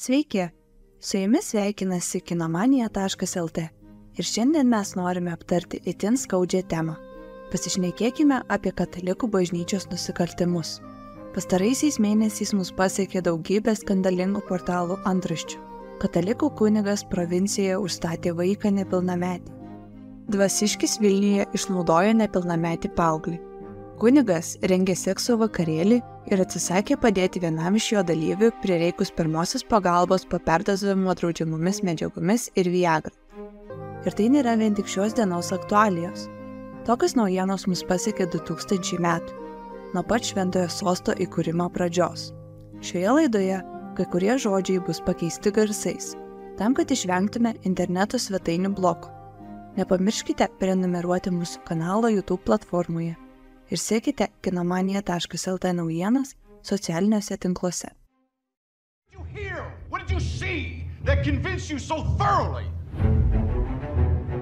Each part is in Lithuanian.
Sveiki, su jumis sveikinasi kinomanija.lt ir šiandien mes norime aptarti itin skaudžią temą. Pasišnekėkime apie katalikų bažnyčios nusikaltimus. Pastaraisiais mėnesiais mus pasiekė daugybė skandalingų portalų antraščių. Katalikų kunigas provincijoje užstatė vaiką nepilnametį. Dvasiškis Vilniuje išnaudojo nepilnametį paauglį. Kunigas rengė sekso vakarėlį ir atsisakė padėti vienam iš jo dalyvių prireikus pirmosios pagalbos po perdozavimo draudžiamomis medžiagomis ir Viagra. Ir tai nėra vien tik šios dienos aktualijos. Tokios naujienos mus pasiekė 2000 metų, nuo pat Šventojo sosto įkūrimo pradžios. Šioje laidoje kai kurie žodžiai bus pakeisti garsais, tam, kad išvengtume interneto svetainių bloko. Nepamirškite prenumeruoti mūsų kanalą YouTube platformoje ir sekite kinomanija.lt naujienas socialiniuose tinkluose.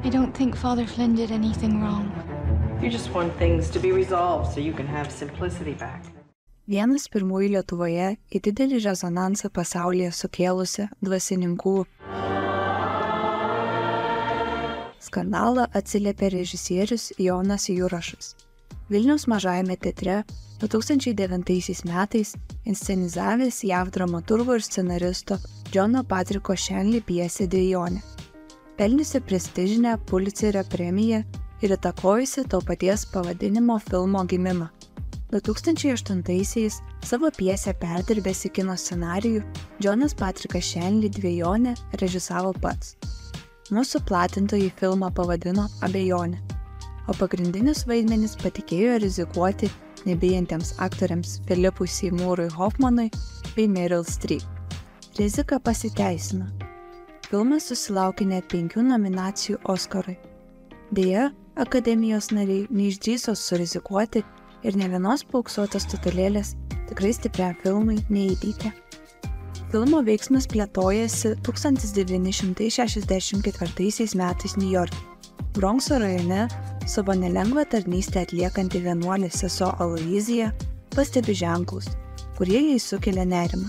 I don't think Father Flynn did anything wrong. You just want things to be resolved so you can have simplicity back. Vienas pirmųjų Lietuvoje į didelį rezonansą pasaulyje sukėlusi dvasininkų skandalą atsiliepė režisierius Jonas Jurašas. Vilniaus Mažajame teatre 2009 metais inscenizavęs JAV dramaturgo ir scenaristo Johno Patricko Shanley pjesę Dvejonė, pelniusi prestižinę Pulitzerio premiją ir įtakojusi to paties pavadinimo filmo gimimą. 2008-aisiais savo pjesę perdirbęs į kino scenarijų, Johnas Patrickas Shanley Dvejonę režisavo pats. Mūsų platintojai filmą pavadino Abejonė, o pagrindinius vaidmenis patikėjo rizikuoti nebijantiems aktoriams Philipui Seymourui Hoffmanui bei Meryl Streep. Rizika pasiteisino. Filmas susilaukė net 5 nominacijų Oskarui. Deja, akademijos nariai neišdrįso surizikuoti ir ne vienos pauksuotos statulėlės tikrai stipriam filmui neįteikė. Filmo veiksmas plėtojasi 1964 metais Niujorke. Bronkso rajone savo nelengvą tarnystę atliekanti vienuolė sesuo Aloyzija pastebi ženklus, kurie jai sukelia nerimą.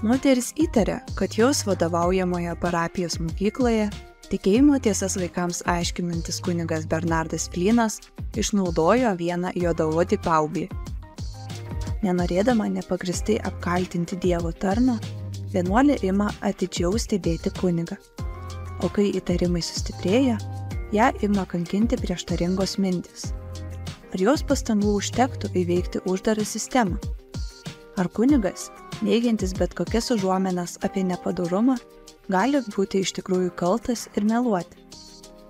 Moteris įtarė, kad jos vadovaujamoje parapijos mokykloje tikėjimo tiesas vaikams aiškinantis kunigas Bernardas Flynas išnaudojo vieną juodaodį paauglį. Nenorėdama nepagristai apkaltinti Dievo tarną, vienuolė ima atidžiau stebėti kunigą. O kai įtarimai sustiprėja, ją ima kankinti prieštaringos mintys. Ar jos pastangų užtektų įveikti uždarą sistemą? Ar kunigas, neigiantis bet kokias užuomenas apie nepadorumą, gali būti iš tikrųjų kaltas ir meluoti?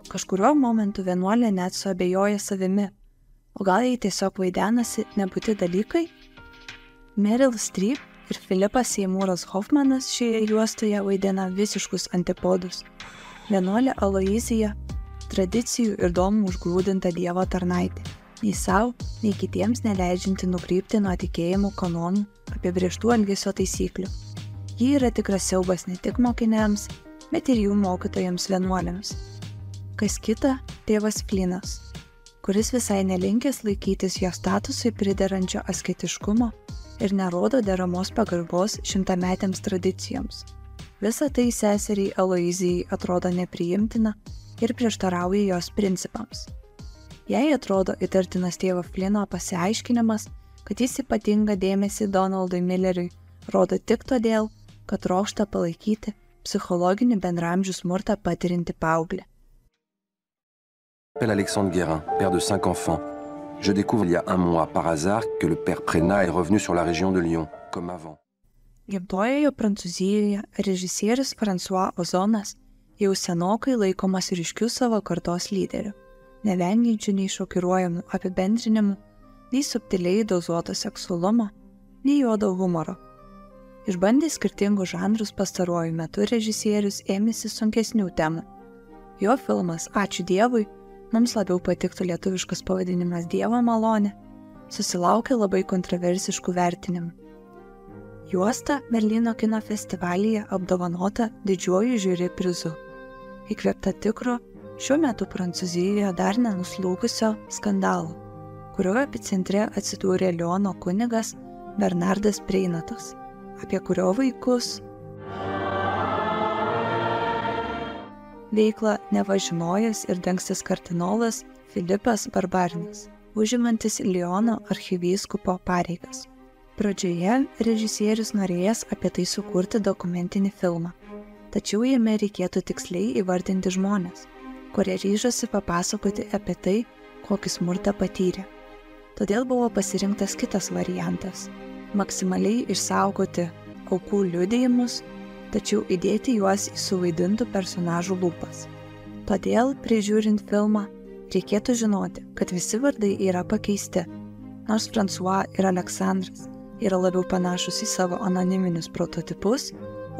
Kažkuriuo momentu vienuolė net suabejoja savimi, o gal jai tiesiog vaidenasi nebūti dalykai? Meryl Streep ir Philipas Seymouras Hoffmanas šioje juostoje vaidina visiškus antipodus. Vienuolė Aloyzija tradicijų ir domų užgrūdinta Dievo tarnaitė, nei savo, nei kitiems neleidžianti nukrypti nuo tikėjimų kanonų apibrėžtų elgesio taisyklių. Ji yra tikras siaubas ne tik mokiniams, bet ir jų mokytojams vienuolėms. Kas kita, tėvas Flynas, kuris visai nelinkęs laikytis jo statusui priderančio asketiškumo ir nerodo deramos pagarbos šimtametėms tradicijoms. Visa tai seseriai Aloyzijai atrodo nepriimtina ir prieštarauja jos principams. Jai atrodo įtartinas tėvo Flyno pasiaiškinimas, kad jis ypatingą dėmesį Donaldui Milleriui rodo tik todėl, kad trokšta palaikyti psichologinį bendraamžių smurtą patiriantį paauglį. Alexandre Guérin, père de 5 enfants. Je découvre il y a un mois par hasard que le père Prénat est revenu sur la région de Lyon, comme avant. Gimtojoje Prancūzijoje režisierius François Ozonas jau senokai laikomas ryškiu savo kartos lyderiu, nevengiančiu nei šokiruojamų apibendrinimų, nei subtiliai dozuoto seksualumo, nei juodo humoro. Išbandė skirtingus žanrus pastaruoju metu režisierius ėmėsi sunkesnių temų. Jo filmas Ačiū Dievui, mums labiau patiktų lietuviškas pavadinimas Dievo malonė, susilaukė labai kontroversiškų vertinimų. Juosta Berlyno kino festivalyje apdovanota didžiuoju žiuri prizu, įkvėpta tikro, šiuo metu Prancūzijoje dar nenuslūgusio skandalo, kurio epicentre atsidūrė Liono kunigas Bernardas Preinatas, apie kurio vaikus veiklą nevažinojęs ir dangstis kardinolas Filipas Barbarinas, užimantis Liono archivyskupo pareigas. Pradžioje režisierius norėjęs apie tai sukurti dokumentinį filmą, tačiau jame reikėtų tiksliai įvardinti žmones, kurie ryžosi papasakoti apie tai, kokį smurtą patyrė. Todėl buvo pasirinktas kitas variantas – maksimaliai išsaugoti aukų liudijimus, tačiau įdėti juos į suvaidintų personažų lūpas. Todėl, prižiūrint filmą, reikėtų žinoti, kad visi vardai yra pakeisti, nors François ir Aleksandras yra labiau panašus į savo anoniminius prototipus,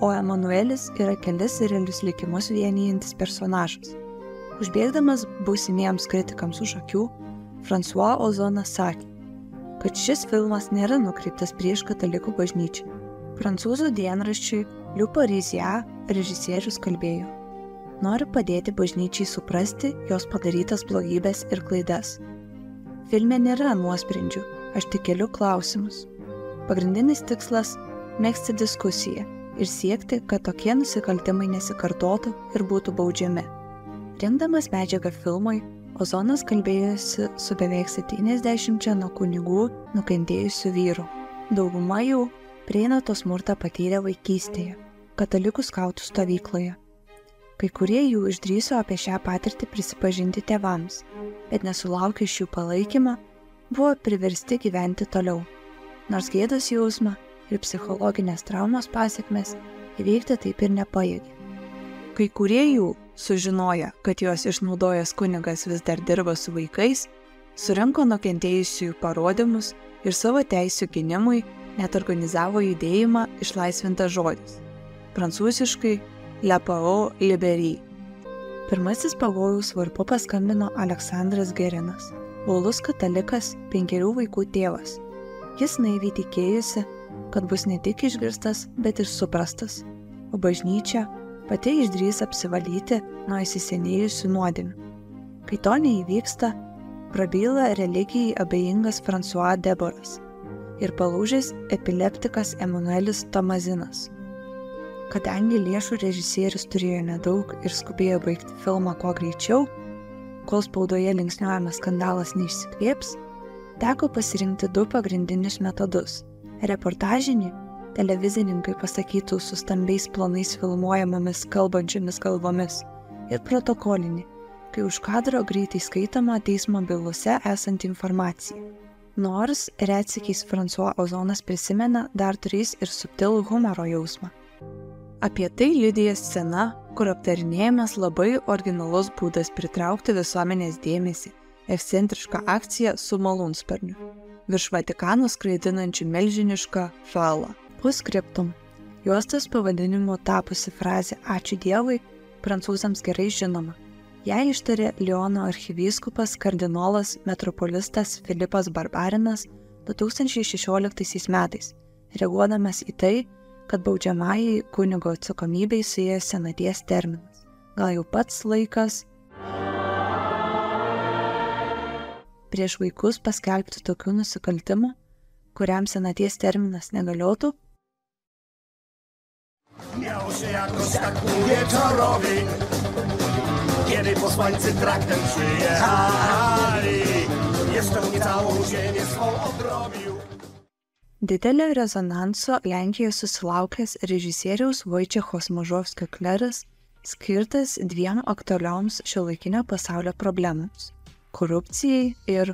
o Emanuelis yra kelis realius likimus vienijantis personažas. Užbėgdamas būsimiems kritikams už akių, François Ozonas sakė, kad šis filmas nėra nukreiptas prieš katalikų bažnyčią. Prancūzų dienraščiui Le Parisien režisierius kalbėjo: noriu padėti bažnyčiai suprasti jos padarytas blogybės ir klaidas. Filme nėra nuosprendžių, aš tik keliu klausimus. Pagrindinis tikslas – megzti diskusiją ir siekti, kad tokie nusikaltimai nesikartotų ir būtų baudžiami. Rinkdamas medžiagą filmui, Ozonas kalbėjosi su beveik 70 nuo kunigų nukentėjusių vyrų. Dauguma jų prieina to smurtą patyrę vaikystėje, katalikų skautų stovykloje. Kai kurie jų išdrįso apie šią patirtį prisipažinti tėvams, bet nesulaukę iš jų palaikymą, buvo priversti gyventi toliau. Nors gėdos jausmą ir psichologinės traumos pasekmes įveikti taip ir nepajėgė. Kai kurie jų, sužinoję, kad juos išnaudojęs kunigas vis dar dirba su vaikais, surinko nukentėjusiųjų parodymus ir savo teisių gynimui net organizavo judėjimą Išlaisvintas žodis. Prancūziškai Le Parole Libérée. Pirmasis pavojaus varpu paskambino Aleksandras Gerinas, uolus katalikas, 5 vaikų tėvas. Jis naiviai tikėjosi, kad bus ne tik išgirstas, bet ir suprastas, o bažnyčia pati išdrįs apsivalyti nuo įsisenėjusių nuodėmių. Kai to neįvyksta, prabyla religijai abejingas François Deboras ir palūžęs epileptikas Emanuelis Tomazinas. Kadangi lėšų režisierius turėjo nedaug ir skubėjo baigti filmą kuo greičiau, kol spaudoje linksniuojamas skandalas neišsikvėps, teko pasirinkti 2 pagrindinius metodus – reportažinį, televizininkai pasakytų su stambiais planais filmuojamomis kalbančiomis kalbomis, ir protokolinį, kai už kadro greitai skaitoma teismo bylose esanti informacija. Nors retsykiais François Ozonas prisimena dar turės ir subtilų humoro jausmą. Apie tai liudija scena, kur aptarinėjamas labai originalus būdas pritraukti visuomenės dėmesį – ekscentriška akcija su malūnsparniu, virš Vatikano skraidinančių milžinišką falą. Postscriptum. Juostos pavadinimu tapusi frazė Ačiū Dievui prancūzams gerai žinoma. Ją ištarė Liono arkivyskupas kardinolas metropolistas Filipas Barbarinas 2016 metais, reaguodamas į tai, kad baudžiamajai kunigo atsakomybei suėjo senaties terminas. Gal jau pats laikas prieš vaikus paskelbti tokių nusikaltimų, kuriam senaties terminas negaliotų? Miało się jakoś tak pół wieczorowi, kiedy posłańcy traktem przyjechali, jeszcze mnie całą ziemię swą obrobił. Didelio rezonanso Lenkijoje susilaukęs režisieriaus Vojčecho Smažovskio kleras skirtas 2 aktualioms šiuolaikinio pasaulio problemams – korupcijai ir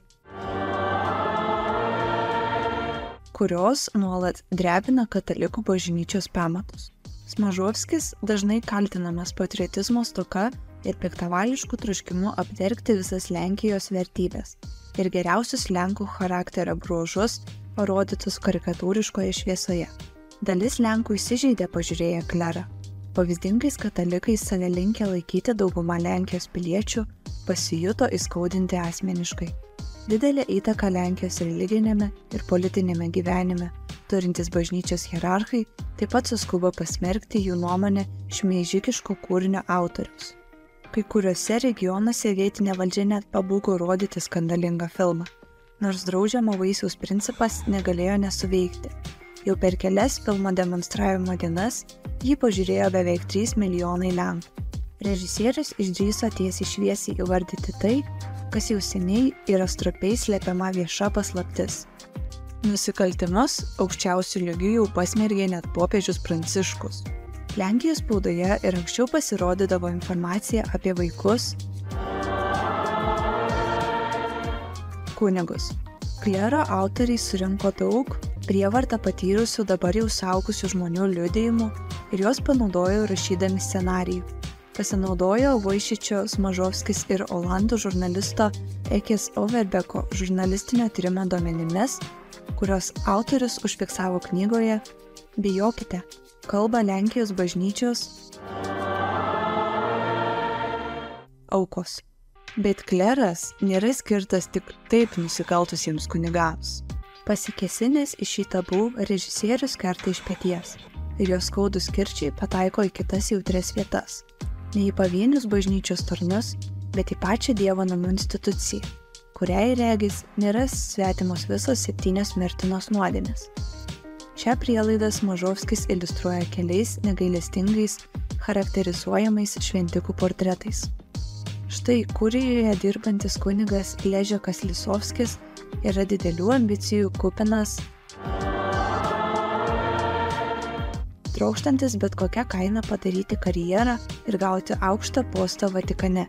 kurios nuolat drebina katalikų bažnyčios pamatus. Smažovskis dažnai kaltinamas patriotizmo stoka ir piktavališku troškimu apdergti visas Lenkijos vertybės ir geriausius Lenkų charakterio bruožus parodytus karikatūriškoje šviesoje. Dalis Lenkų įsižeidė pažiūrėję klerą. Pavyzdingais katalikais save linkę laikyti dauguma Lenkijos piliečių pasijuto įskaudinti asmeniškai. Didelę įtaką Lenkijos religinėme ir politinėme gyvenime turintys bažnyčios hierarchai taip pat suskubo pasmerkti jų nuomonę šmeižikiško kūrinio autorius. Kai kuriuose regionuose vietinė valdžia net pabūgo rodyti skandalingą filmą, nors draudžiamo vaisiaus principas negalėjo nesuveikti. Jau per kelias filmo demonstravimo dienas jį pažiūrėjo beveik 3 milijonai Lenkų. Režisierius išdrįso tiesiai šviesiai įvardyti tai, kas jau seniai yra stropiai slepiama vieša paslaptis. Nusikaltimus aukščiausių lygių jau pasmergė net popiežius Pranciškus. Lenkijos spaudoje ir anksčiau pasirodydavo informacija apie vaikus, kunigus. Klero autoriai surinko daug prievartą patyrusių dabar jau suaugusių žmonių liudijimų ir juos panaudojo rašydami scenarijų. Pasinaudojo Vojšičio Smažovskis ir olandų žurnalisto Ekės Overbeko žurnalistinio tyrimo duomenimis, kurios autorius užfiksavo knygoje Bijokite, kalba Lenkijos bažnyčios aukos. Bet kleras nėra skirtas tik taip nusikaltusiems kunigams. Pasikėsinęs į šį tabų režisierius kerta iš peties ir jos skaudūs kirčiai pataiko į kitas jautrias vietas. Ne į pavienius bažnyčios tarnus, bet į pačią Dievo namų instituciją, kuriai regis nėra svetimos visos 7 mirtinos nuodėmės. Šią prielaidą Smažovskis iliustruoja keliais negailestingais, charakterizuojamais šventikų portretais. Štai Kurijoje dirbantis kunigas Ležekas Lisovskis yra didelių ambicijų kupinas, trokštantis bet kokią kainą padaryti karjerą ir gauti aukštą postą Vatikane.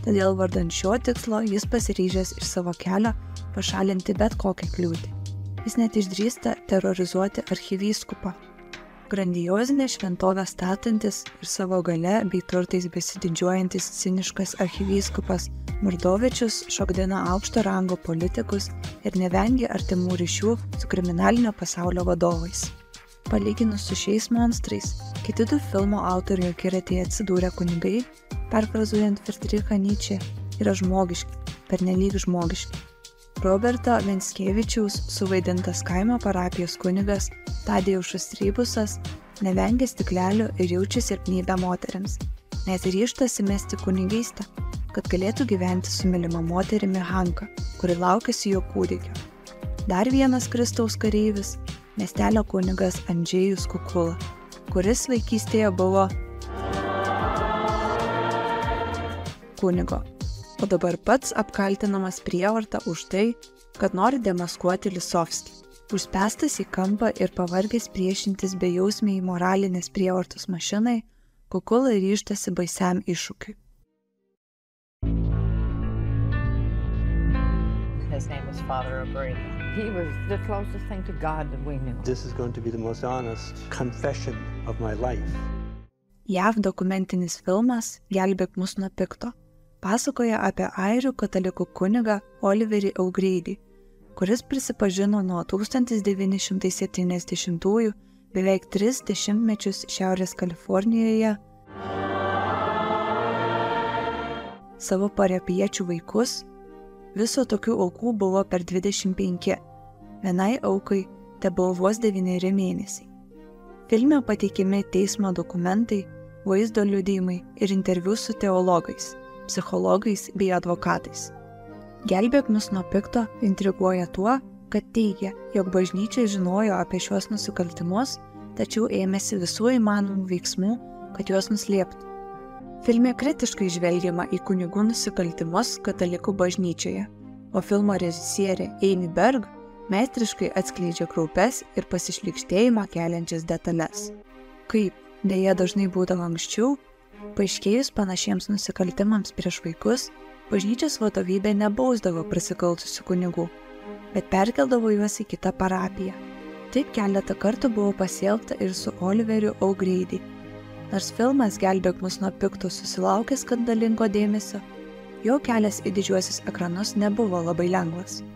Todėl vardan šio tikslo jis pasiryžęs iš savo kelio pašalinti bet kokią kliūtį. Jis net išdrįsta terorizuoti archivyskupą. Grandiozinę šventovę statantis ir savo gale bei turtais besididžiuojantis ciniškas archivyskupas Murdovičius šokdina aukšto rango politikus ir nevengia artimų ryšių su kriminalinio pasaulio vadovais. Palyginus su šiais monstrais, kiti 2 filmo autorių akiratėje atsidūrę kunigai, perfrazuojant Friedrichą Nietzsche, yra žmogiški, pernelyg žmogiški. Roberto Venskievičiaus suvaidintas kaimo parapijos kunigas Tadeušas Trybusas nevengia stiklelių ir jaučia silpnybę moteriams, nes ryžtasi mesti kunigystę, kad galėtų gyventi su mylima moterimi Hanka, kuri laukiasi jo kūdikio. Dar vienas Kristaus kareivis, miestelio kunigas Andžejus Kukula, kuris vaikystėje buvo kunigo, o dabar pats apkaltinamas prievarta už tai, kad nori demaskuoti Lisovskį. Užspęstas į kampą ir pavargęs priešintis bejausmiai moralinės prievartos mašinai, Kukula ryžtasi baisiam iššūkiui. His name was Father O'Grady. He was the closest thing to God that we knew. This is going to be the most honest confession of my life. JAV dokumentinis filmas Gelbėk mus nuo pikto pasakoja apie airių katalikų kunigą Oliverį O'Grady, kuris prisipažino nuo 1970-ųjų beveik 3 dešimtmečius Šiaurės Kalifornijoje savo parapijiečių vaikus. Viso tokių aukų buvo per 25. Vienai aukai tebuvo vos 9 mėnesiai. Filme pateikiami teismo dokumentai, vaizdo liudijimai ir interviu su teologais, psichologais bei advokatais. Gelbėk mus nuo pikto intriguoja tuo, kad teigia, jog bažnyčia žinojo apie šiuos nusikaltimus, tačiau ėmėsi visų įmanomų veiksmų, kad juos nuslėptų. Filme kritiškai žvelgiama į kunigų nusikaltimus katalikų bažnyčioje, o filmo režisierė Amy Berg meistriškai atskleidžia kraupes ir pasišlykštėjimą keliančias detalės. Kaip deja dažnai būdavo anksčiau, paaiškėjus panašiems nusikaltimams prieš vaikus, bažnyčios vadovybė nebausdavo prasikaltusių kunigų, bet perkeldavo juos į kitą parapiją. Taip keletą kartų buvo pasielgta ir su Oliveriu O'Grady. Nors filmas Gelbėk mus nuo pikto susilaukė skandalingo dėmesio, jo kelias į didžiuosius ekranus nebuvo labai lengvas.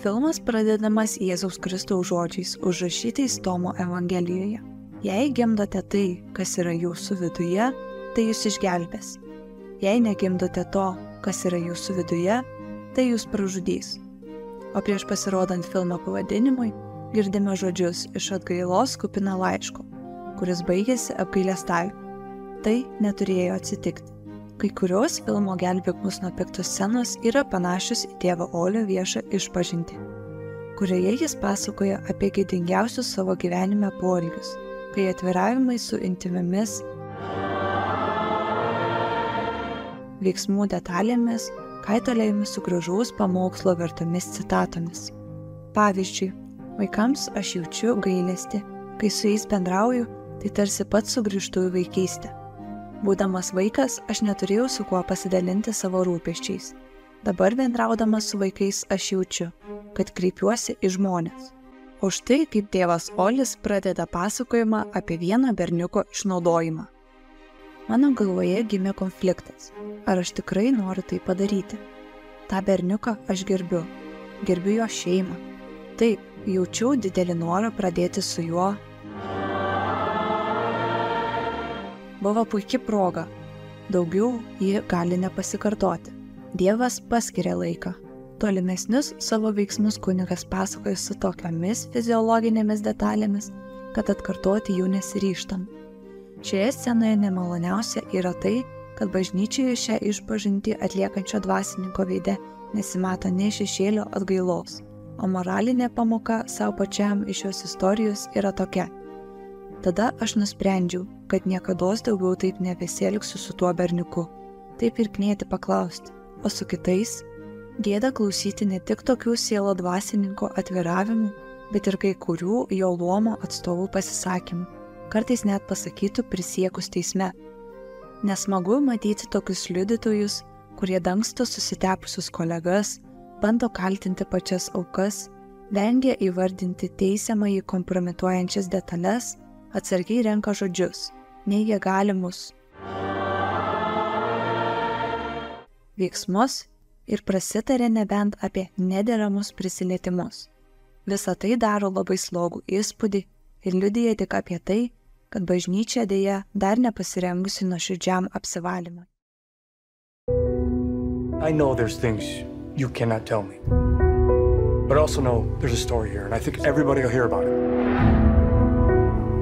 Filmas pradedamas Jėzaus Kristaus žodžiais užrašytais Tomo Evangelijoje. Jei gimdote tai, kas yra jūsų viduje, tai jūs išgelbės. Jei negimdote to, kas yra jūsų viduje, tai jūs pražudys. O prieš pasirodant filmo pavadinimui, girdime žodžius iš atgailos kupiną laiško, kuris baigėsi apgailestavimu. Tai neturėjo atsitikti. Kai kurios filmo Gelbėk mus nuo pikto scenos yra panašios į tėvo Olio viešą išpažintį, kurioje jis pasakoja apie gėdingiausius savo gyvenime poreikius, kai atviravimai su intimimis veiksmų detalėmis, kaitalėjimis su gražaus pamokslo vertomis citatomis. Pavyzdžiui, vaikams aš jaučiu gailestį, kai su jais bendrauju, tai tarsi pats sugrįžtu į vaikystę. Būdamas vaikas, aš neturėjau su kuo pasidalinti savo rūpesčiais. Dabar bendraudamas su vaikais aš jaučiu, kad kreipiuosi į žmones. O štai kaip tėvas Olis pradeda pasakojimą apie vieno berniuko išnaudojimą. Mano galvoje gimė konfliktas. Ar aš tikrai noriu tai padaryti? Ta berniuką aš gerbiu jo šeimą. Taip, jaučiau didelį norą pradėti su juo. Buvo puiki proga. Daugiau ji gali nepasikartoti. Dievas paskiria laiką. Tolimesnius savo veiksmus kunigas pasakoja su tokiamis fiziologinėmis detalėmis, kad atkartoti jų nesiryžtam. Šioje scenoje nemaloniausia yra tai, kad bažnyčioje šią išpažintį atliekančio dvasininko veide nesimato nei šešėlio atgailos, o moralinė pamoka savo pačiam iš šios istorijos yra tokia. Tada aš nusprendžiau, kad niekados daugiau taip nebesielgsiu su tuo berniuku. Taip ir knieti paklausti, o su kitais? Gėda klausyti ne tik tokių sielo dvasininko atviravimų, bet ir kai kurių jo luomo atstovų pasisakymų, kartais net pasakytų prisiekus teisme. Nesmagu matyti tokius liudytojus, kurie dangsto susitepusius kolegas, bando kaltinti pačias aukas, vengia įvardinti teisiamąjį kompromituojančias detalės, atsargiai renka žodžius, neigia galimus veiksmus ir prasitarė nebent apie nederamus prisilietimus. Visa tai daro labai slogų įspūdį ir liudija tik apie tai, kad bažnyčia deja dar nepasirengusi nuoširdžiam apsivalymui. I know there's things you cannot tell me, but I also know there's a story here, and I think everybody will hear about it.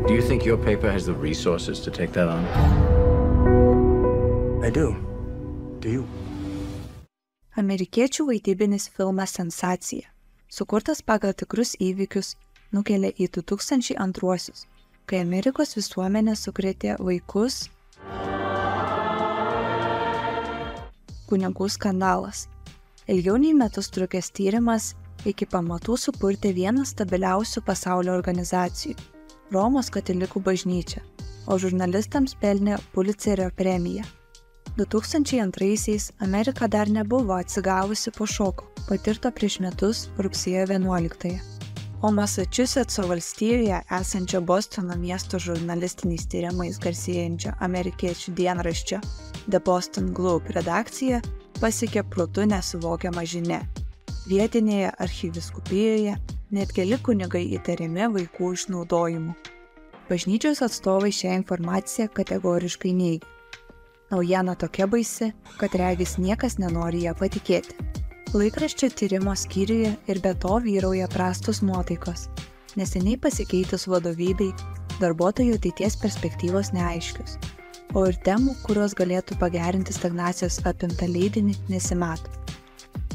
Do you think your paper has the resources to take that on? I do. Do you? Amerikiečių vaidybinis filmas Sensacija, sukurtas pagal tikrus įvykius, nukelia į 2002-uosius, kai Amerikos visuomenė sukrėtė vaikus kunigų skandalas. Ilgiau nei metus trukęs tyrimas iki pamatų supurtė vieną stabiliausių pasaulio organizacijų – Romos katalikų bažnyčia, o žurnalistams pelnė Pulitzerio premiją. 2002-aisiais Amerika dar nebuvo atsigavusi po šoko, patirto prieš metus rugsėjo 11-ąją. O Masačusetso valstijoje esančio Bostono miesto žurnalistiniais tyrimais garsėjančio amerikiečių dienraščio The Boston Globe redakcija pasiekė protu nesuvokiamą žinią. Vietinėje archyviskupijoje net keli kunigai įtariami vaikų išnaudojimu. Bažnyčios atstovai šią informaciją kategoriškai neigia. Naujiena tokia baisi, kad regis niekas nenori ją patikėti. Laikraščio tyrimo skyriuje ir be to vyrauja prastos nuotaikos. Neseniai pasikeitus vadovybei, darbuotojų ateities perspektyvos neaiškios. O ir temų, kurios galėtų pagerinti stagnacijos apimtą leidinį, nesimato.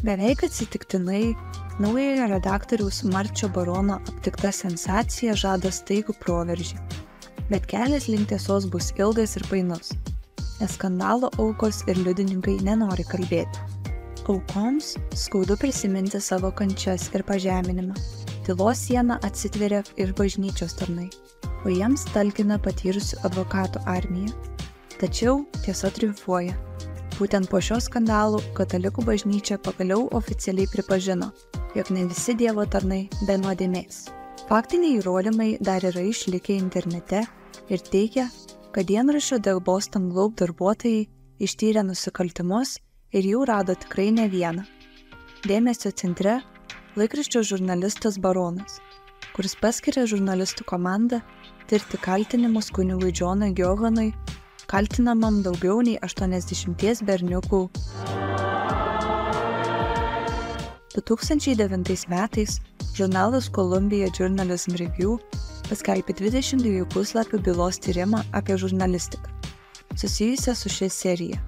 Beveik atsitiktinai, naujojo redaktoriaus Marčio Barono aptikta sensacija žada staigų proveržį. Bet kelias link tiesos bus ilgas ir painus, nes skandalo aukos ir liudininkai nenori kalbėti. Aukoms skaudu prisiminti savo kančias ir pažeminimą. Tylos siena atsitveria ir bažnyčios tarnai, o jiems talkina patyrusių advokatų armija. Tačiau tiesa triumfuoja. Būtent po šio skandalų katalikų bažnyčia pagaliau oficialiai pripažino, jog ne visi Dievo tarnai be nuodėmės. Faktiniai įrodymai dar yra išlikę internete ir teigia, kad dienraščio The Boston Globe darbuotojai ištyrė nusikaltimus ir jų rado tikrai ne vieną. Dėmesio centre laikraščio žurnalistas Baronas, kuris paskiria žurnalistų komandą tirti kaltinimus kunigui Džonui Gioganui, kaltinamam daugiau nei 80 berniukų. 2009 metais žurnalas Columbia Journalism Review paskelbė 22 puslapių bylos tyrimą apie žurnalistiką, susijusią su šia serija,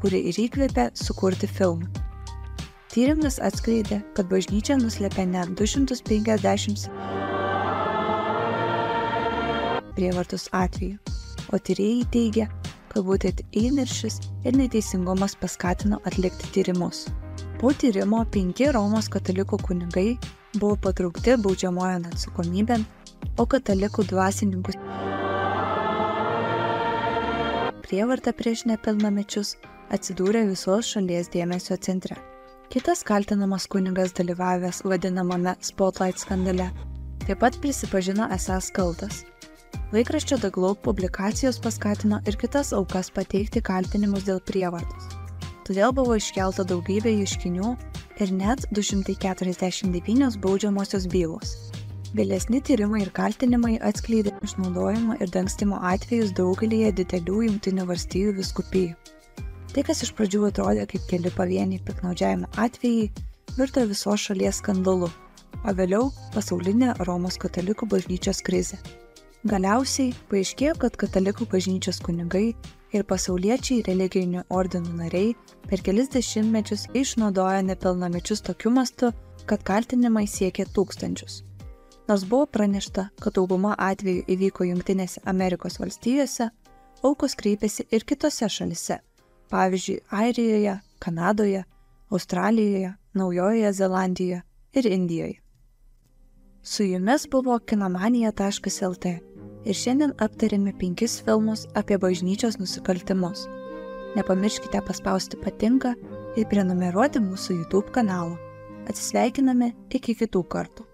kuri ir įkvėpė sukurti filmą. Tyrimas atskleidė, kad bažnyčia nuslėpė net 250 prievartos atvejų, o tyrėjai teigia, kad būtent įniršis ir neteisingumas paskatino atlikti tyrimus. Po tyrimo 5 Romos katalikų kunigai buvo patraukti baudžiamojon atsakomybėn, o katalikų dvasininkus prievarta prieš nepilnamečius atsidūrė visos šalies dėmesio centre. Kitas kaltinamas kunigas dalyvavęs vadinamame Spotlight skandale taip pat prisipažino esąs kaltas. Laikraščio The Globe publikacijos paskatino ir kitas aukas pateikti kaltinimus dėl prievartos. Todėl buvo iškelta daugybė ieškinių ir net 249 baudžiamosios bylos. Vėlesni tyrimai ir kaltinimai atskleidė išnaudojimo ir dangstymo atvejus daugelyje didelių Jungtinių valstijų vyskupijų. Tai, kas iš pradžių atrodė kaip keli pavieniai piktnaudžiavimo atvejai, virto visos šalies skandalu, o vėliau pasaulinė Romos katalikų bažnyčios krizė. Galiausiai paaiškėjo, kad katalikų bažnyčios kunigai ir pasauliečiai religinių ordinų nariai per kelis dešimtmečius išnaudojo nepilnamečius tokiu mastu, kad kaltinimai siekė tūkstančius. Nors buvo pranešta, kad dauguma atvejų įvyko Jungtinėse Amerikos valstijose, aukos kreipėsi ir kitose šalise, pavyzdžiui, Airijoje, Kanadoje, Australijoje, Naujojoje Zelandijoje ir Indijoje. Su jumis buvo kinomanija.lt ir šiandien aptarėme 5 filmus apie bažnyčios nusikaltimus. Nepamirškite paspausti patinka ir prenumeruoti mūsų YouTube kanalą. Atsisveikiname iki kitų kartų.